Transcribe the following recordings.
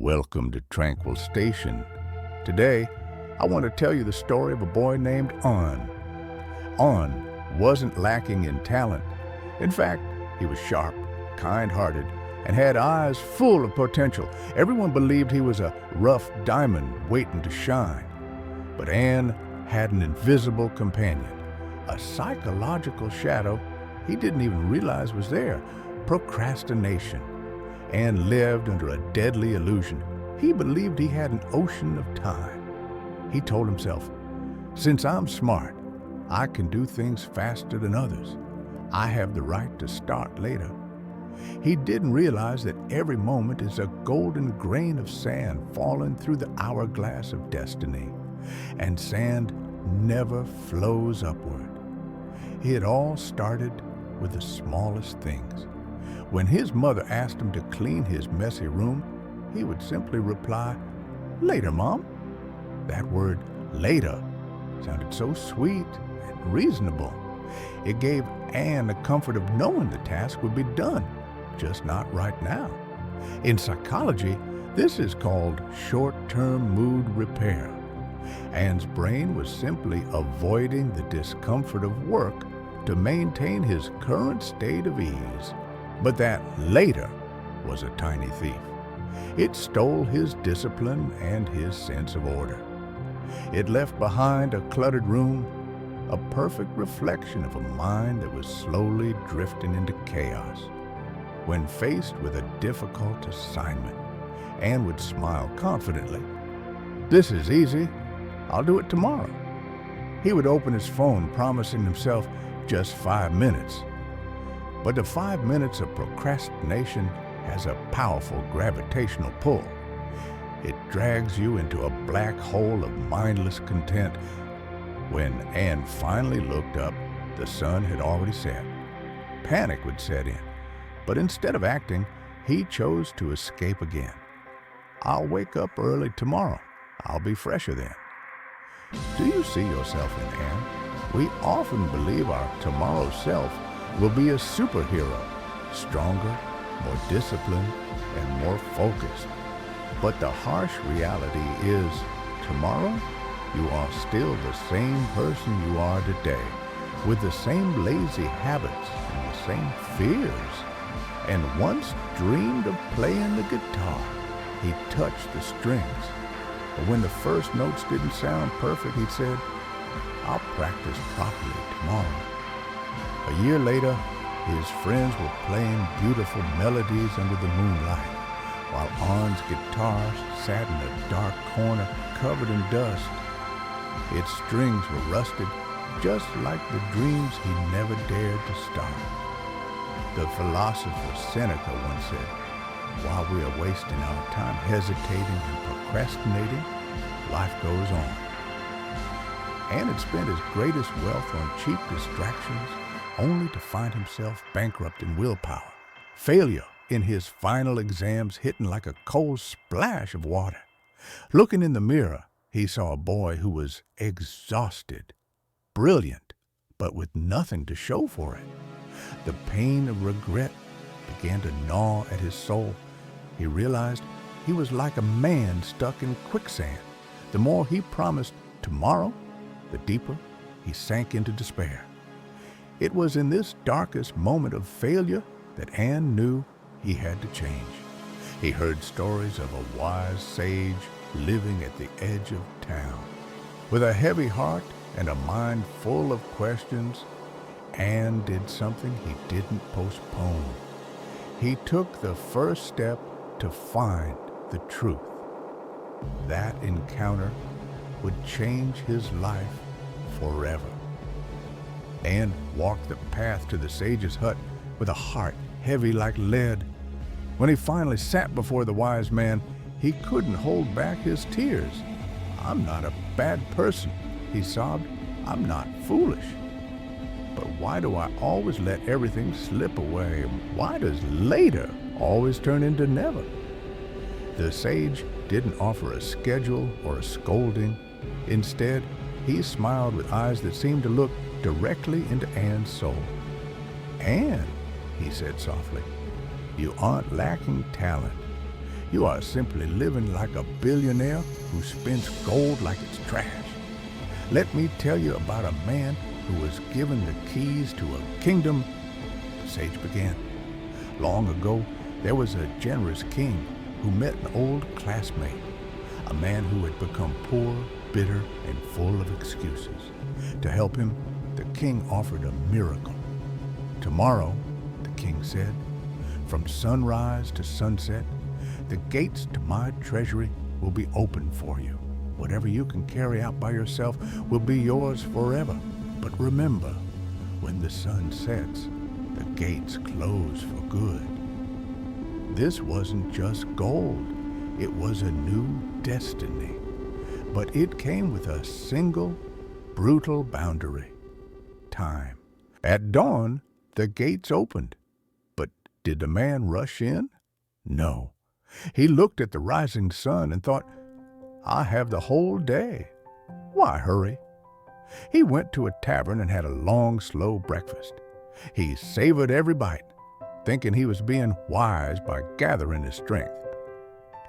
Welcome to Tranquil Station. Today, I want to tell you the story of a boy named On. On wasn't lacking in talent. In fact, he was sharp, kind-hearted, and had eyes full of potential. Everyone believed he was a rough diamond waiting to shine. But Ann had an invisible companion, a psychological shadow he didn't even realize was there: procrastination. Ann lived under a deadly illusion. He believed he had an ocean of time. He told himself, "Since I'm smart, I can do things faster than others. I have the right to start later." He didn't realize that every moment is a golden grain of sand falling through the hourglass of destiny, and sand never flows upward. It all started with the smallest things. When his mother asked him to clean his messy room, he would simply reply, "Later, Mom." That word, later, sounded so sweet and reasonable. It gave Ann the comfort of knowing the task would be done, just not right now. In psychology, this is called short-term mood repair. Ann's brain was simply avoiding the discomfort of work to maintain his current state of ease. But that later was a tiny thief. It stole his discipline and his sense of order. It left behind a cluttered room, a perfect reflection of a mind that was slowly drifting into chaos. When faced with a difficult assignment, Ann would smile confidently. "This is easy. I'll do it tomorrow." He would open his phone, promising himself just 5 minutes. But the 5 minutes of procrastination has a powerful gravitational pull. It drags you into a black hole of mindless content. When Ann finally looked up, the sun had already set. Panic would set in, but instead of acting, he chose to escape again. "I'll wake up early tomorrow. I'll be fresher then." Do you see yourself in Ann? We often believe our tomorrow self will be a superhero, stronger, more disciplined, and more focused. But the harsh reality is, tomorrow, you are still the same person you are today, with the same lazy habits and the same fears. And once dreamed of playing the guitar, he touched the strings. But when the first notes didn't sound perfect, he said, "I'll practice properly tomorrow." A year later, his friends were playing beautiful melodies under the moonlight, while On's guitar sat in a dark corner covered in dust. Its strings were rusted, just like the dreams he never dared to start. The philosopher Seneca once said, "While we are wasting our time hesitating and procrastinating, life goes on." And had spent his greatest wealth on cheap distractions, only to find himself bankrupt in willpower. Failure in his final exams hitting like a cold splash of water. Looking in the mirror, he saw a boy who was exhausted, brilliant, but with nothing to show for it. The pain of regret began to gnaw at his soul. He realized he was like a man stuck in quicksand. The more he promised tomorrow, the deeper he sank into despair. It was in this darkest moment of failure that Ann knew he had to change. He heard stories of a wise sage living at the edge of town. With a heavy heart and a mind full of questions, Ann did something he didn't postpone. He took the first step to find the truth. That encounter would change his life forever. Ann walked the path to the sage's hut with a heart heavy like lead. When he finally sat before the wise man, he couldn't hold back his tears. "I'm not a bad person," he sobbed. "I'm not foolish. But why do I always let everything slip away? Why does later always turn into never?" The sage didn't offer a schedule or a scolding. Instead, he smiled with eyes that seemed to look directly into Ann's soul. "Ann," he said softly, "you aren't lacking talent. you are simply living like a billionaire who spends gold like it's trash. Let me tell you about a man who was given the keys to a kingdom. The sage began. Long ago, there was a generous king who met an old classmate, a man who had become poor, bitter, and full of excuses. To help him, the king offered a miracle. Tomorrow, the king said, from sunrise to sunset, the gates to my treasury will be open for you. Whatever you can carry out by yourself will be yours forever. But remember, when the sun sets, the gates close for good. This wasn't just gold. It was a new destiny. But it came with a single, brutal boundary: time. At dawn, the gates opened. But did the man rush in? No. He looked at the rising sun and thought, I have the whole day. Why hurry? He went to a tavern and had a long, slow breakfast. He savored every bite, thinking he was being wise by gathering his strength.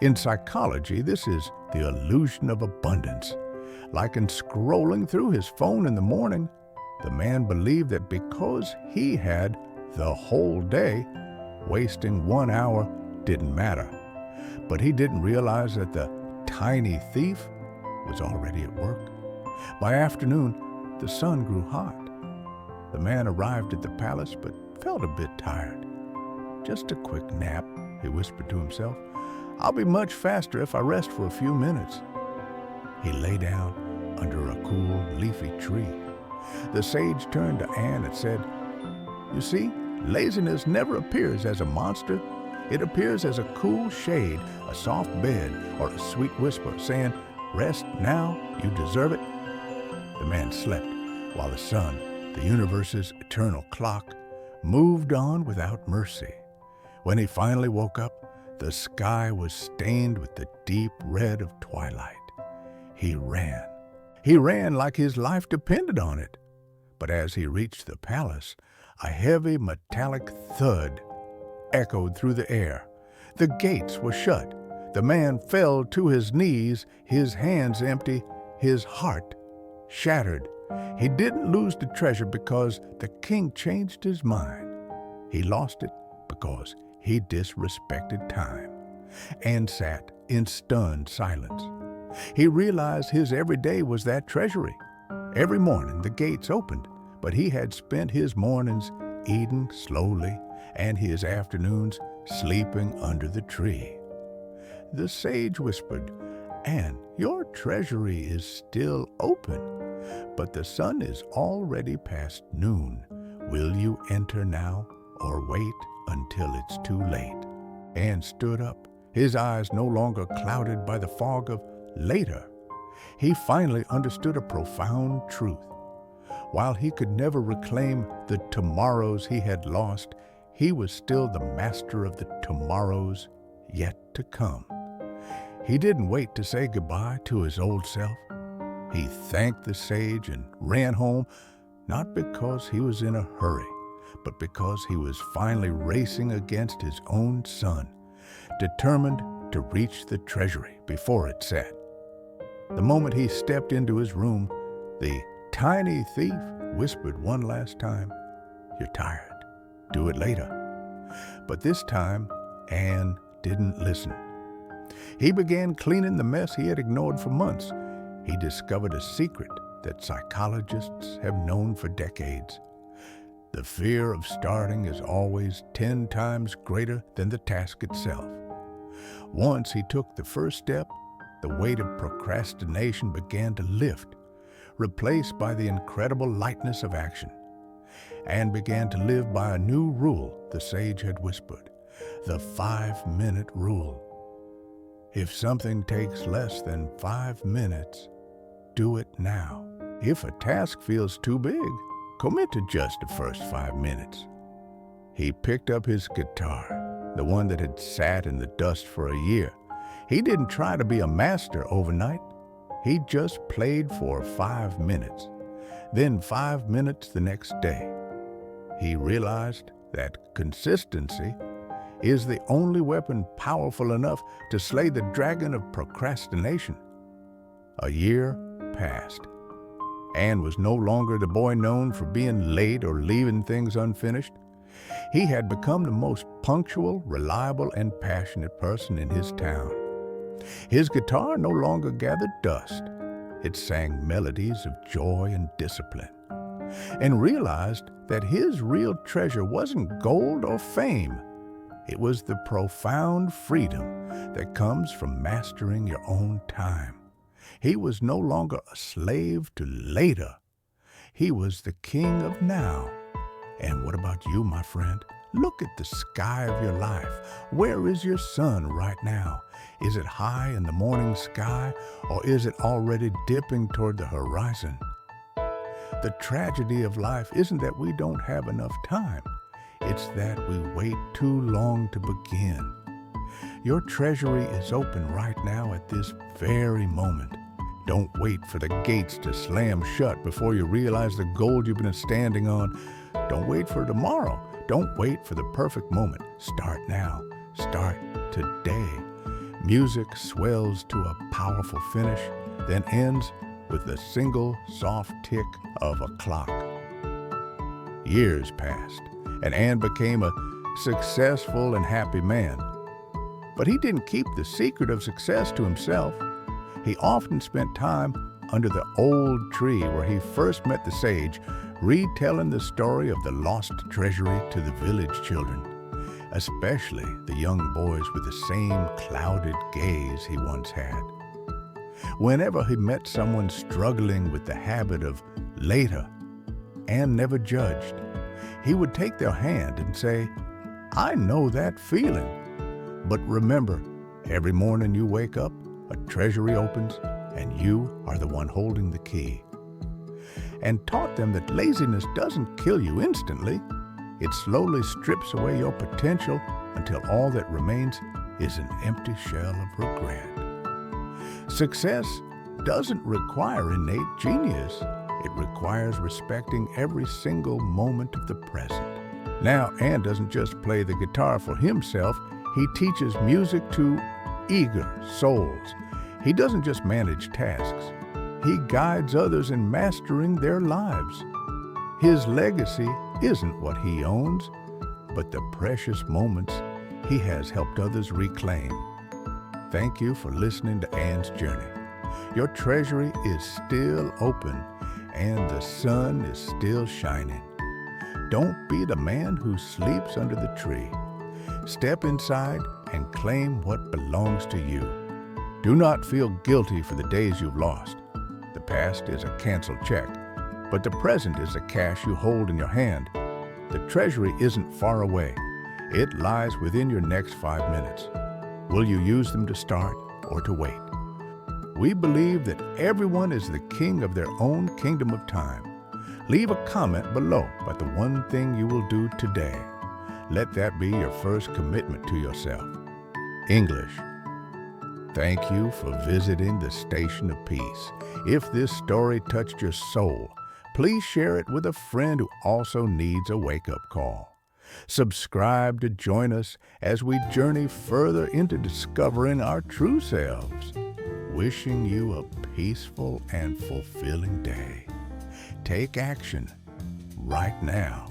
In psychology, this is the illusion of abundance. Like in scrolling through his phone in the morning, the man believed that because he had the whole day, wasting 1 hour didn't matter. But he didn't realize that the tiny thief was already at work. By afternoon, the sun grew hot. The man arrived at the palace but felt a bit tired. Just a quick nap, he whispered to himself. I'll be much faster if I rest for a few minutes. He lay down under a cool, leafy tree. The sage turned to Anne and said, You see, laziness never appears as a monster. It appears as a cool shade, a soft bed, or a sweet whisper saying, Rest now, you deserve it. The man slept while the sun, the universe's eternal clock, moved on without mercy. When he finally woke up, the sky was stained with the deep red of twilight. He ran. He ran like his life depended on it. But as he reached the palace, a heavy metallic thud echoed through the air. The gates were shut. The man fell to his knees, his hands empty, his heart shattered. He didn't lose the treasure because the king changed his mind. He lost it because he disrespected time and sat in stunned silence. He realized his every day was that treasury. Every morning the gates opened, but he had spent his mornings eating slowly and his afternoons sleeping under the tree. The sage whispered, Anne, your treasury is still open, but the sun is already past noon. Will you enter now or wait until it's too late? Anne stood up, his eyes no longer clouded by the fog of later. He finally understood a profound truth. While he could never reclaim the tomorrows he had lost, he was still the master of the tomorrows yet to come. He didn't wait to say goodbye to his old self. He thanked the sage and ran home, not because he was in a hurry, but because he was finally racing against his own sun, determined to reach the treasury before it set. The moment he stepped into his room, the tiny thief whispered one last time, You're tired. Do it later. But this time, Anne didn't listen. He began cleaning the mess he had ignored for months. He discovered a secret that psychologists have known for decades. The fear of starting is always 10 times greater than the task itself. Once he took the first step, the weight of procrastination began to lift, replaced by the incredible lightness of action. Anne began to live by a new rule the sage had whispered, the 5-minute rule. If something takes less than 5 minutes, do it now. If a task feels too big, commit to just the first 5 minutes. He picked up his guitar, the one that had sat in the dust for a year. He didn't try to be a master overnight. He just played for 5 minutes, then 5 minutes the next day. He realized that consistency is the only weapon powerful enough to slay the dragon of procrastination. A year passed. Ann was no longer the boy known for being late or leaving things unfinished. He had become the most punctual, reliable, and passionate person in his town. His guitar no longer gathered dust. It sang melodies of joy and discipline, and realized that his real treasure wasn't gold or fame. It was the profound freedom that comes from mastering your own time. He was no longer a slave to later. He was the king of now. And what about you, my friend? Look at the sky of your life. Where is your sun right now? Is it high in the morning sky, or is it already dipping toward the horizon? The tragedy of life isn't that we don't have enough time. It's that we wait too long to begin. Your treasury is open right now at this very moment. Don't wait for the gates to slam shut before you realize the gold you've been standing on. Don't wait for tomorrow. Don't wait for the perfect moment. Start now. Start today. Music swells to a powerful finish, then ends with the single soft tick of a clock. Years passed, and Ann became a successful and happy man. But he didn't keep the secret of success to himself. He often spent time under the old tree where he first met the sage, retelling the story of the lost treasury to the village children, especially the young boys with the same clouded gaze he once had. Whenever he met someone struggling with the habit of later, Ann never judged. He would take their hand and say, "I know that feeling. But remember, every morning you wake up, a treasury opens, and you are the one holding the key." And taught them that laziness doesn't kill you instantly. It slowly strips away your potential until all that remains is an empty shell of regret. Success doesn't require innate genius. It requires respecting every single moment of the present. Now, Ann doesn't just play the guitar for himself. He teaches music to eager souls. He doesn't just manage tasks. He guides others in mastering their lives. His legacy isn't what he owns, but the precious moments he has helped others reclaim. Thank you for listening to Ann's journey. Your treasury is still open, and the sun is still shining. Don't be the man who sleeps under the tree. Step inside and claim what belongs to you. Do not feel guilty for the days you've lost. The past is a canceled check, but the present is the cash you hold in your hand. The treasury isn't far away. It lies within your next 5 minutes. Will you use them to start or to wait? We believe that everyone is the king of their own kingdom of time. Leave a comment below about the one thing you will do today. Let that be your first commitment to yourself. English. Thank you for visiting the Station of Peace. If this story touched your soul, please share it with a friend who also needs a wake-up call. Subscribe to join us as we journey further into discovering our true selves. Wishing you a peaceful and fulfilling day. Take action right now.